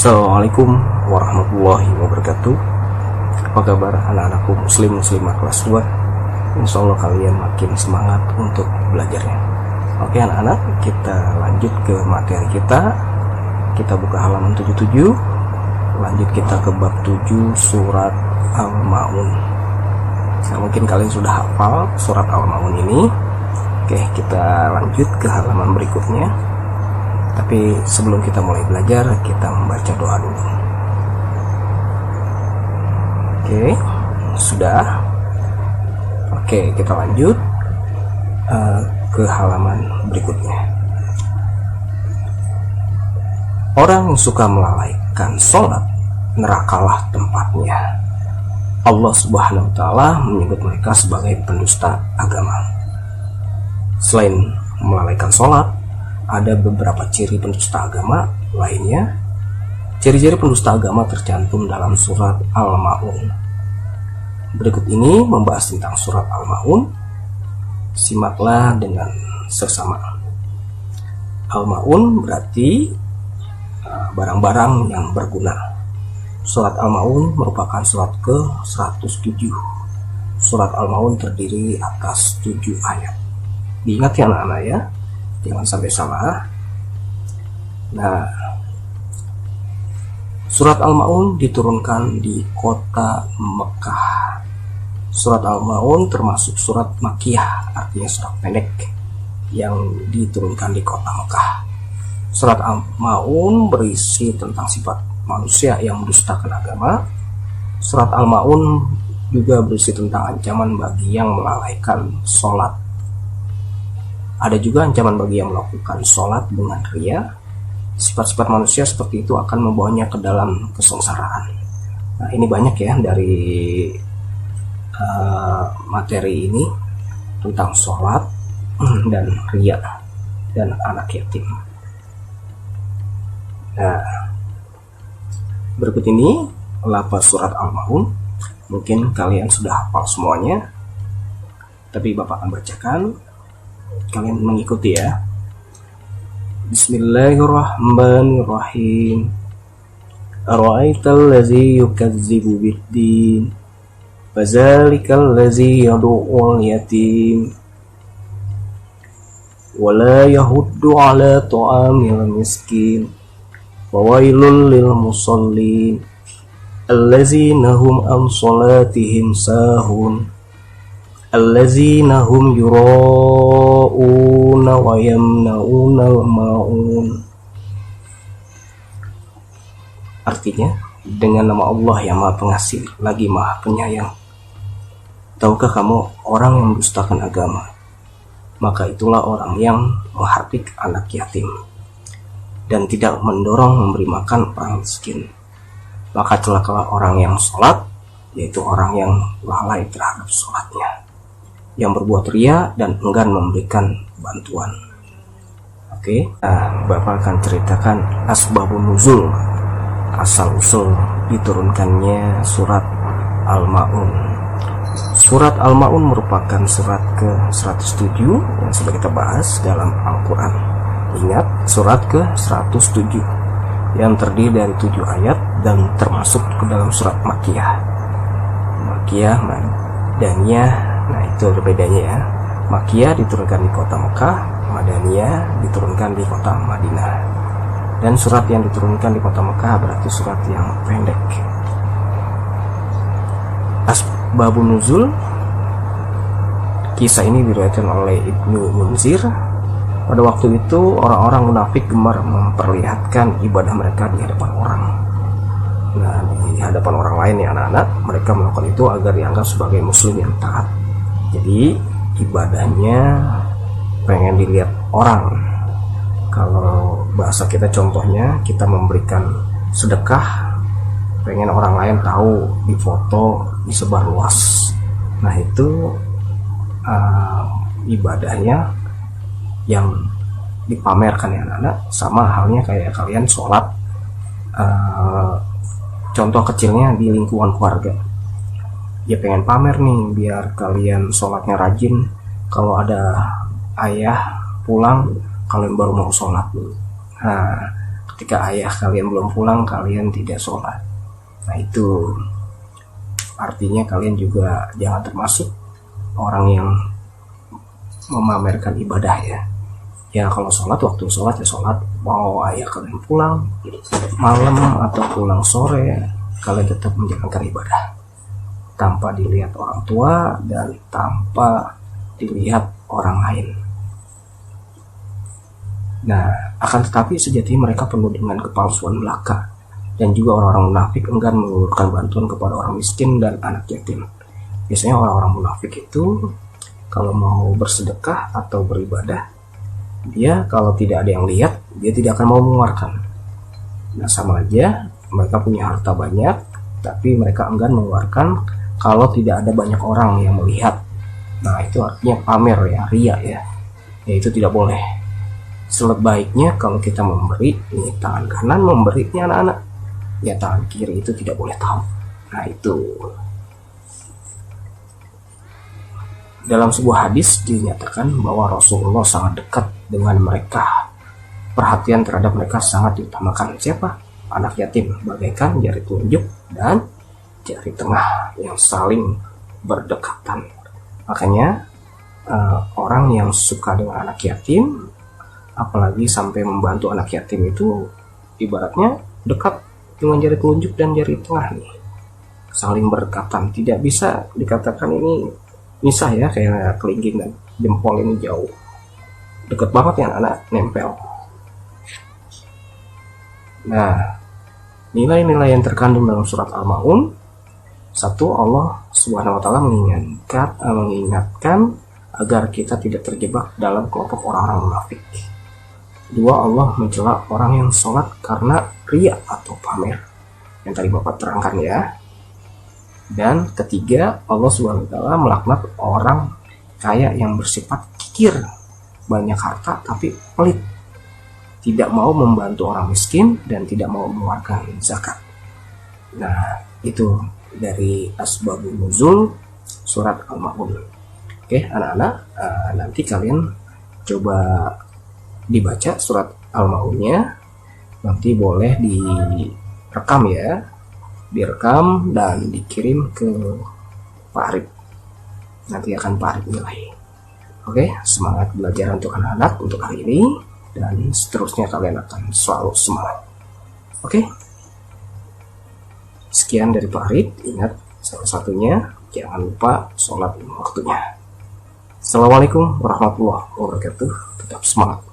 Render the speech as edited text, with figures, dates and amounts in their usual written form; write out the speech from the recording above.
Assalamualaikum warahmatullahi wabarakatuh. Apa kabar anak-anakku muslimah kelas 2? Insya Allah kalian makin semangat untuk belajarnya. Oke anak-anak, kita lanjut ke materi kita. Kita buka halaman 77. Lanjut kita ke bab 7 surat Al-Ma'un. Nah, mungkin kalian sudah hafal surat Al-Ma'un ini. Oke, kita lanjut ke halaman berikutnya. Tapi sebelum kita mulai belajar, kita membaca doa dulu. Oke, sudah. Oke, kita lanjut ke halaman berikutnya. Orang yang suka melalaikan sholat, nerakalah tempatnya. Allah Subhanahu wa Ta'ala menyebut mereka sebagai pendusta agama. Selain melalaikan sholat, ada beberapa ciri pendusta agama lainnya. Ciri-ciri pendusta agama tercantum dalam surat Al-Ma'un. Berikut ini membahas tentang surat Al-Ma'un. Simaklah dengan seksama. Al-Ma'un berarti barang-barang yang berguna. Surat Al-Ma'un merupakan surat ke-107. Surat Al-Ma'un terdiri atas 7 ayat. Diingat ya anak-anak ya, jangan sampai salah. Nah, surat Al-Ma'un diturunkan di kota Mekah. Surat Al-Ma'un termasuk surat Makkiyah, artinya surat pendek yang diturunkan di kota Mekah. Surat Al-Ma'un berisi tentang sifat manusia yang mendustakan agama. Surat Al-Ma'un juga berisi tentang ancaman bagi yang melalaikan sholat. Ada juga ancaman bagi yang melakukan sholat dengan ria. Sifat-sifat manusia seperti itu akan membawanya ke dalam kesengsaraan. Nah, ini banyak ya dari materi ini tentang sholat dan ria dan anak yatim. Nah, berikut ini lafaz surat Al-Ma'un. Mungkin kalian sudah hafal semuanya, tapi Bapak akan bacakan. Kalian mengikuti ya. Bismillahirrahmanirrahim. Ara'aital ladzi yukazzibu bid-din, fazalikal ladzi yad'ul yatim wa la yahuddu 'ala ta'amil miskin, fawailul lil musallin allazina hum an salatihim sahun allazina hum yura'una wa yamna'una al-ma'un. Artinya, dengan nama Allah yang Maha Pengasih lagi Maha Penyayang. Tahukah kamu orang yang mendustakan agama? Maka itulah orang yang menghardik anak yatim dan tidak mendorong memberi makan orang miskin. Maka celakalah orang yang sholat, yaitu orang yang lalai terhadap sholatnya, yang berbuat ria dan enggan memberikan bantuan. Oke, nah, Bapak akan ceritakan asbabun nuzul, asal-usul diturunkannya surat Al-Ma'un. Surat Al-Ma'un merupakan surat ke-107 yang sudah kita bahas dalam Al-Quran. Ingat, surat ke-107 yang terdiri dari 7 ayat dan termasuk ke dalam surat Makkiyah. Makkiyah, Madaniyah. Nah, itu bedanya ya. Makkiyah diturunkan di kota Mekah, Madaniyah diturunkan di kota Madinah. Dan surat yang diturunkan di kota Mekah berarti surat yang pendek. Asbabun nuzul, kisah ini diriwayatkan oleh Ibnu Munzir. Pada waktu itu orang-orang munafik gemar memperlihatkan ibadah mereka di hadapan orang. Nah, di hadapan orang lain ya anak-anak, mereka melakukan itu agar dianggap sebagai muslim yang taat. Jadi ibadahnya pengen dilihat orang. Kalau bahasa kita contohnya, kita memberikan sedekah, pengen orang lain tahu, difoto, disebar luas. Nah itu ibadahnya yang dipamerkan ya anak-anak. Sama halnya kayak kalian sholat, contoh kecilnya di lingkungan keluarga. Ya pengen pamer nih biar kalian sholatnya rajin. Kalau ada ayah pulang, kalian baru mau sholat dulu. Nah, ketika ayah kalian belum pulang kalian tidak sholat. Nah itu artinya kalian juga jangan termasuk orang yang memamerkan ibadah ya. Ya kalau sholat, waktu sholat ya sholat, mau ayah kalian pulang malam atau pulang sore, kalian tetap menjalankan ibadah tanpa dilihat orang tua dan tanpa dilihat orang lain. Nah, akan tetapi sejatinya mereka penuh dengan kepalsuan belaka, dan juga orang-orang munafik enggan mengulurkan bantuan kepada orang miskin dan anak yatim. Biasanya orang-orang munafik itu kalau mau bersedekah atau beribadah, dia kalau tidak ada yang lihat, dia tidak akan mau mengeluarkan. Nah sama aja, mereka punya harta banyak, tapi mereka enggan mengeluarkan kalau tidak ada banyak orang yang melihat. Nah itu artinya pamer ya, ria ya. Ya itu tidak boleh. Sebaiknya kalau kita memberi, ini tangan kanan memberi, ini anak-anak, ya tangan kiri itu tidak boleh tahu. Nah itu. Dalam sebuah hadis dinyatakan bahwa Rasulullah sangat dekat dengan mereka. Perhatian terhadap mereka sangat diutamakan. Siapa? Anak yatim, bagaikan jari telunjuk dan jari tengah yang saling berdekatan. Makanya orang yang suka dengan anak yatim, apalagi sampai membantu anak yatim itu ibaratnya dekat dengan jari telunjuk dan jari tengah nih, saling berdekatan. Tidak bisa dikatakan ini misah ya, kayak kelingking dan jempol ini jauh, deket banget ya anak nempel. Nah nilai-nilai yang terkandung dalam surat Al-Ma'un: satu, Allah Subhanahu wa Ta'ala mengingatkan agar kita tidak terjebak dalam kelompok orang-orang munafik. Dua, Allah mencela orang yang sholat karena riya atau pamer, yang tadi Bapak terangkan ya. Dan ketiga, Allah Subhanahu wa Ta'ala melaknat orang kaya yang bersifat kikir, banyak harta tapi pelit, tidak mau membantu orang miskin dan tidak mau mengeluarkan zakat. Nah itu dari asbabun nuzul surat Al-Ma'un. Oke anak-anak, nanti kalian coba dibaca surat Al-Ma'unnya, nanti boleh direkam ya, direkam dan dikirim ke Pak Arif, nanti akan Pak Arif nilai. Oke, semangat belajar untuk anak-anak untuk hari ini, dan seterusnya kalian akan selalu semangat. Oke, sekian dari Pak Arif. Ingat salah satunya, jangan lupa sholat waktunya. Assalamualaikum warahmatullahi wabarakatuh. Tetap semangat.